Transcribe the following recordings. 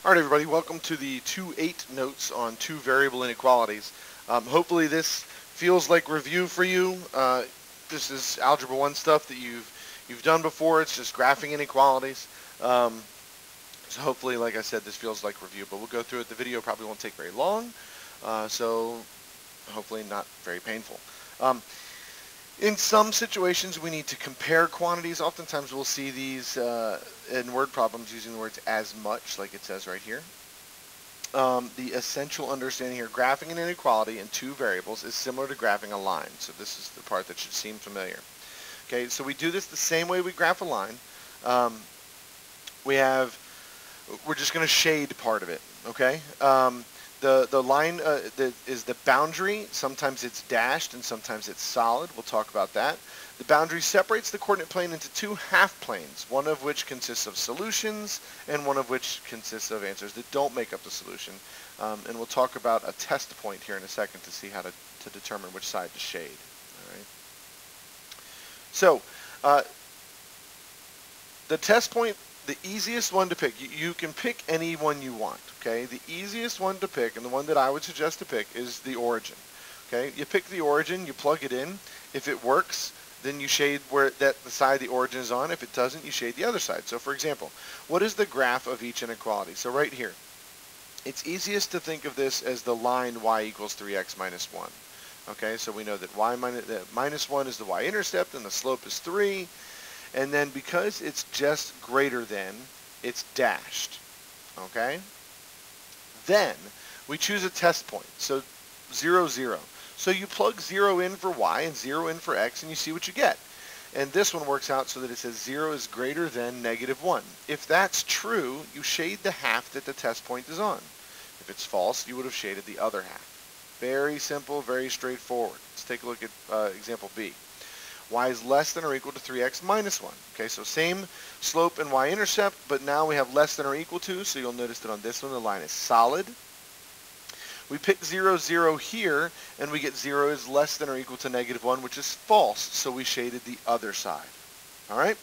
All right, everybody, welcome to the 2.8 notes on two variable inequalities. Hopefully this feels like review for you. This is Algebra 1 stuff that you've done before. It's just graphing inequalities. So hopefully, like I said, this feels like review, but we'll go through it. The video probably won't take very long, so hopefully not very painful. In some situations, we need to compare quantities. Oftentimes, we'll see these in word problems using the words as much, like it says right here. The essential understanding here, graphing an inequality in two variables is similar to graphing a line. So this is the part that should seem familiar. Okay, so we do this the same way we graph a line. We're just going to shade part of it, okay? The line is the boundary. Sometimes it's dashed and sometimes it's solid. We'll talk about that. The boundary separates the coordinate plane into two half planes, one of which consists of solutions and one of which consists of answers that don't make up the solution. And we'll talk about a test point here in a second to see how to determine which side to shade. All right. So the test point, the easiest one to pick, you can pick any one you want, okay? The easiest one to pick, and the one that I would suggest to pick, is the origin, okay? You pick the origin, you plug it in. If it works, then you shade the side the origin is on. If it doesn't, you shade the other side. So for example, what is the graph of each inequality? So right here, it's easiest to think of this as the line y equals 3x minus 1, okay? So we know that minus 1 is the y-intercept and the slope is 3. And then because it's just greater than, it's dashed, okay? Then we choose a test point, so 0, 0. So you plug 0 in for y and 0 in for x, and you see what you get. And this one works out so that it says 0 is greater than negative 1. If that's true, you shade the half that the test point is on. If it's false, you would have shaded the other half. Very simple, very straightforward. Let's take a look at example B. Y is less than or equal to 3x minus 1. Okay, so same slope and y-intercept, but now we have less than or equal to, so you'll notice that on this one the line is solid. We pick 0, 0 here, and we get 0 is less than or equal to negative 1, which is false, so we shaded the other side. All right?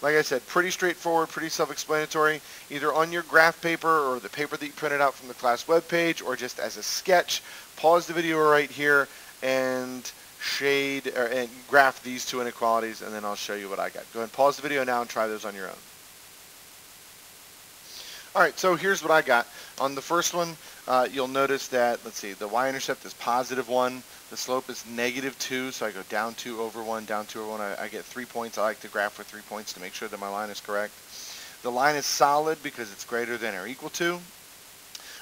Like I said, pretty straightforward, pretty self-explanatory, either on your graph paper or the paper that you printed out from the class webpage, or just as a sketch. Pause the video right here and shade and graph these two inequalities, and then I'll show you what I got. Go ahead and pause the video now and try those on your own. All right, so here's what I got. On the first one, you'll notice that, let's see, the y-intercept is positive 1. The slope is negative 2, so I go down 2 over 1, down 2 over 1. I get 3 points. I like to graph for 3 points to make sure that my line is correct. The line is solid because it's greater than or equal to.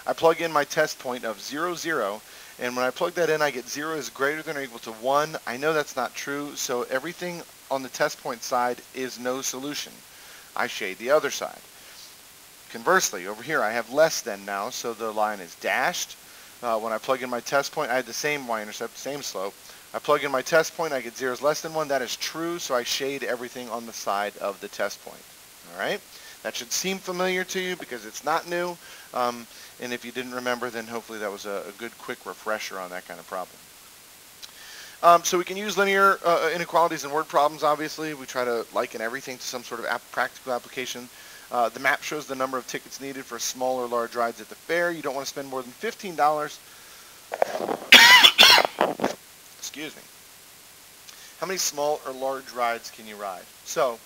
I plug in my test point of 0, 0. And when I plug that in, I get 0 is greater than or equal to 1. I know that's not true, so everything on the test point side is no solution. I shade the other side. Conversely, over here I have less than now, so the line is dashed. When I plug in my test point, I had the same y-intercept, same slope. I plug in my test point, I get 0 is less than 1. That is true, so I shade everything on the side of the test point. All right? That should seem familiar to you because it's not new. And if you didn't remember, then hopefully that was a good quick refresher on that kind of problem. So we can use linear inequalities in word problems, obviously. We try to liken everything to some sort of practical application. The map shows the number of tickets needed for small or large rides at the fair. You don't want to spend more than $15. Excuse me. How many small or large rides can you ride? So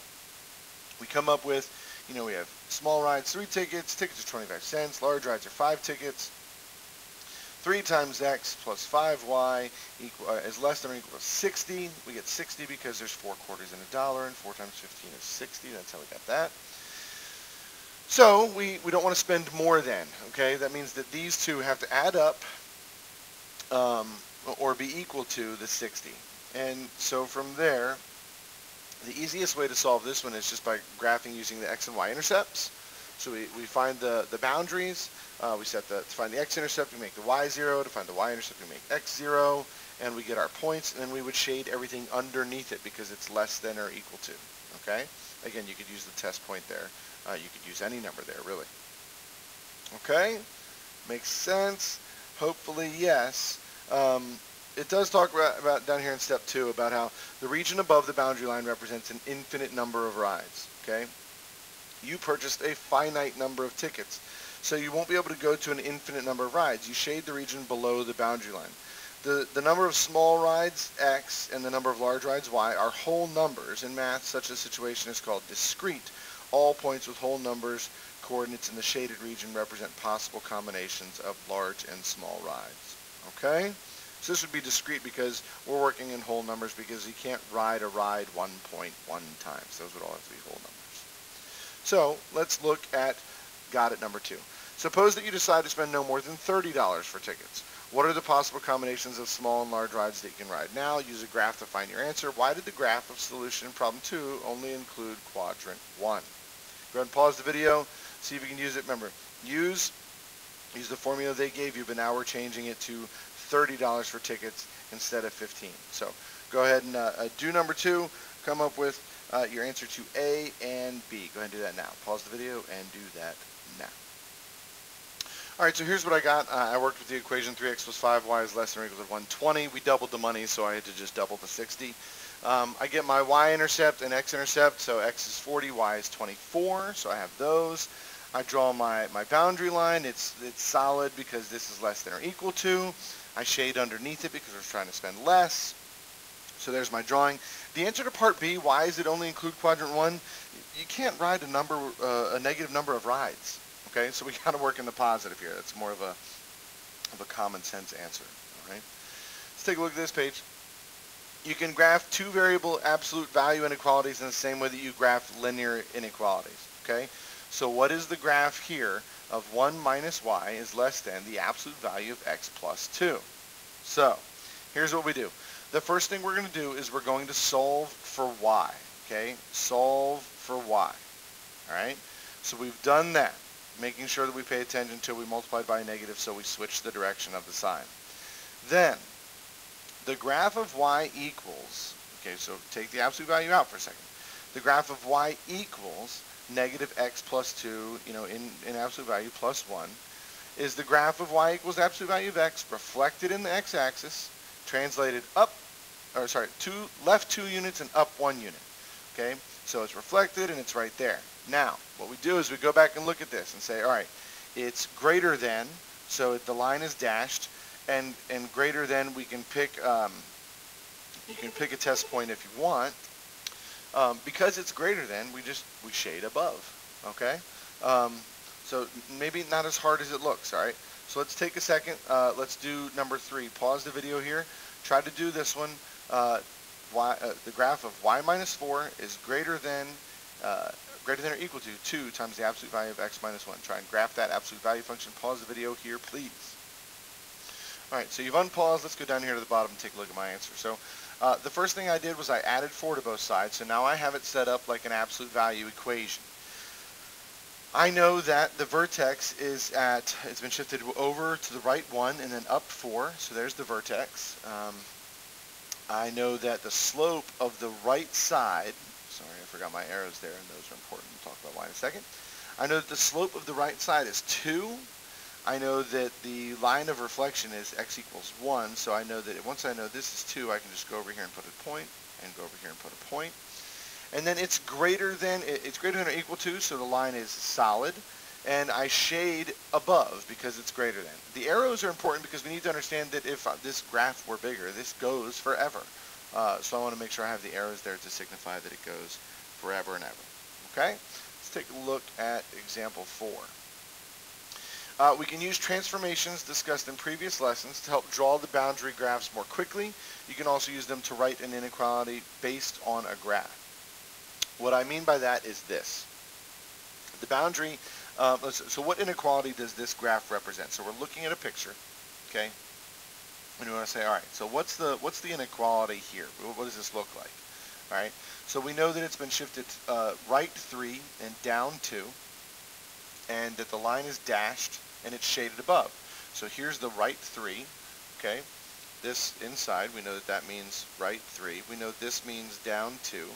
we come up with, we have small rides, 3 tickets. Tickets are 25 cents. Large rides are 5 tickets. 3 times x plus 5y is less than or equal to 60. We get 60 because there's 4 quarters in $1, and 4 times 15 is 60. That's how we got that. So we don't want to spend more than, okay? That means that these two have to add up or be equal to the 60. And so from there, the easiest way to solve this one is just by graphing using the x and y intercepts. So we find the boundaries, to find the x-intercept, we make the y0, to find the y-intercept, we make x0, and we get our points, and then we would shade everything underneath it because it's less than or equal to, okay? Again, you could use the test point there. You could use any number there, really. Okay? Makes sense? Hopefully, yes. It does talk about down here in step 2 about how the region above the boundary line represents an infinite number of rides, okay? You purchased a finite number of tickets. So you won't be able to go to an infinite number of rides. You shade the region below the boundary line. The number of small rides, x, and the number of large rides, y, are whole numbers. In math, such a situation is called discrete. All points with whole numbers coordinates in the shaded region represent possible combinations of large and small rides. Okay? So this would be discrete because we're working in whole numbers, because you can't ride a ride 1.1 times. Those would all have to be whole numbers. So let's look at got it number 2. Suppose that you decide to spend no more than $30 for tickets. What are the possible combinations of small and large rides that you can ride? Now use a graph to find your answer. Why did the graph of solution problem 2 only include quadrant 1? Go ahead and pause the video, see if you can use it. Remember, use the formula they gave you, but now we're changing it to $30 for tickets instead of 15. So go ahead and do number 2, come up with your answer to A and B. Go ahead and do that now. Pause the video and do that now. All right, so here's what I got. I worked with the equation 3x plus 5y is less than or equal to 120. We doubled the money, so I had to just double the 60. I get my y-intercept and x-intercept, so x is 40, y is 24, so I have those. I draw my boundary line. It's solid because this is less than or equal to. I shade underneath it because we're trying to spend less. So there's my drawing. The answer to part B, why does it only include quadrant 1? You can't ride a negative number of rides. Okay, so we got to work in the positive here. That's more of a common sense answer. All right, let's take a look at this page. You can graph two variable absolute value inequalities in the same way that you graph linear inequalities. Okay, so what is the graph here of 1 minus y is less than the absolute value of x plus 2? So here's what we do. The first thing we're going to do is we're going to solve for y. Okay, solve for y. All right, so we've done that, making sure that we pay attention until we multiplied by a negative, so we switch the direction of the sign. Then, the graph of y equals, okay, so take the absolute value out for a second. The graph of y equals negative x plus 2, in absolute value plus 1, is the graph of y equals absolute value of x reflected in the x-axis, translated left 2 units and up 1 unit. Okay, so it's reflected and it's right there. Now, what we do is we go back and look at this and say, all right, it's greater than, so the line is dashed, and greater than, we can pick, you can pick a test point if you want. Because it's greater than, we shade above, okay? So maybe not as hard as it looks, all right? So let's take a second, let's do number 3. Pause the video here, try to do this one. The graph of y minus 4 is greater than or equal to 2 times the absolute value of x minus 1. Try and graph that absolute value function. Pause the video here, please. All right, so you've unpaused. Let's go down here to the bottom and take a look at my answer. So the first thing I did was I added 4 to both sides, so now I have it set up like an absolute value equation. I know that the vertex is it's been shifted over to the right 1 and then up 4, so there's the vertex. I know that the slope of the right side, sorry, I forgot my arrows there, and those are important. We'll talk about why in a second. I know that the slope of the right side is 2. I know that the line of reflection is x equals 1, so I know that once I know this is 2, I can just go over here and put a point, and go over here and put a point. And then it's greater than or equal to, so the line is solid, and I shade above because it's greater than. The arrows are important because we need to understand that if this graph were bigger, this goes forever. So I want to make sure I have the arrows there to signify that it goes forever and ever. Okay? Let's take a look at example 4. We can use transformations discussed in previous lessons to help draw the boundary graphs more quickly. You can also use them to write an inequality based on a graph. What I mean by that is this. The boundary, so what inequality does this graph represent? So we're looking at a picture, okay? And we want to say, all right, so what's the inequality here? What does this look like? All right, so we know that it's been shifted right 3 and down 2, and that the line is dashed and it's shaded above. So here's the right 3, okay? This inside, we know that means right 3. We know this means down 2.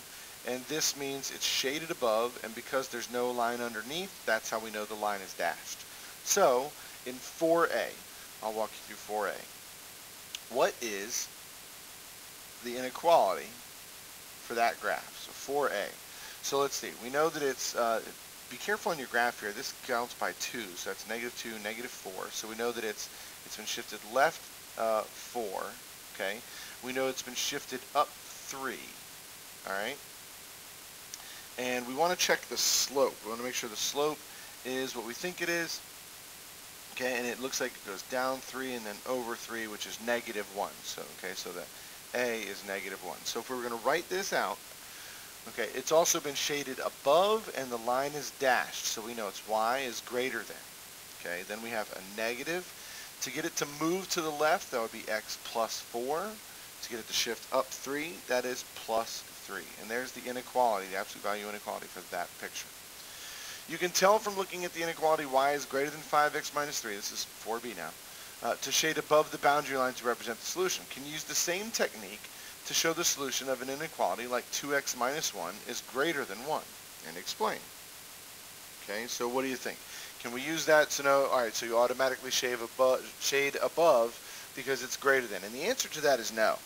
And this means it's shaded above, and because there's no line underneath, that's how we know the line is dashed. So in 4a, I'll walk you through 4a. What is the inequality for that graph? So 4a. So let's see. We know that it's be careful on your graph here. This counts by 2, so that's -2, -4. So we know that it's been shifted left 4. Okay. We know it's been shifted up 3. All right. And we want to check the slope. We want to make sure the slope is what we think it is. Okay, and it looks like it goes down 3 and then over 3, which is -1. So, okay, so the A is -1. So if we were going to write this out, okay, it's also been shaded above and the line is dashed. So we know it's Y is greater than. Okay, then we have a negative. To get it to move to the left, that would be X plus 4. To get it to shift up 3, that is plus 3. And there's the inequality, the absolute value inequality for that picture. You can tell from looking at the inequality Y is greater than 5x minus 3, this is 4b now, to shade above the boundary line to represent the solution. Can use the same technique to show the solution of an inequality like 2x minus 1 is greater than 1, and explain. Okay, so what do you think? Can we use that to know, alright, so you automatically shade above because it's greater than? And the answer to that is no.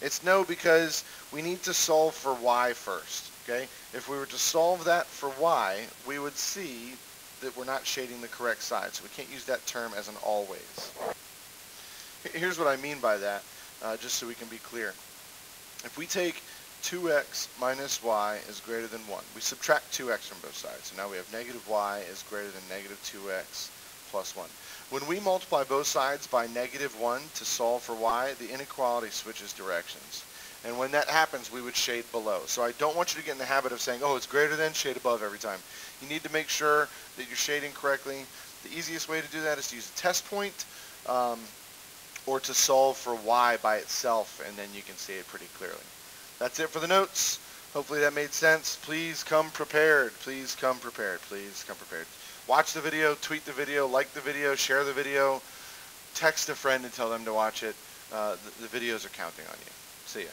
It's no because we need to solve for Y first. Okay? If we were to solve that for Y, we would see that we're not shading the correct side. So we can't use that term as an always. Here's what I mean by that, just so we can be clear. If we take 2x minus y is greater than 1, we subtract 2x from both sides. So now we have -y is greater than -2x plus 1. When we multiply both sides by -1 to solve for y, the inequality switches directions. And when that happens, we would shade below. So I don't want you to get in the habit of saying, oh, it's greater than, shade above every time. You need to make sure that you're shading correctly. The easiest way to do that is to use a test point or to solve for y by itself, and then you can see it pretty clearly. That's it for the notes. Hopefully that made sense. Please come prepared. Please come prepared. Please come prepared. Watch the video, tweet the video, like the video, share the video, text a friend and tell them to watch it. The videos are counting on you. See ya.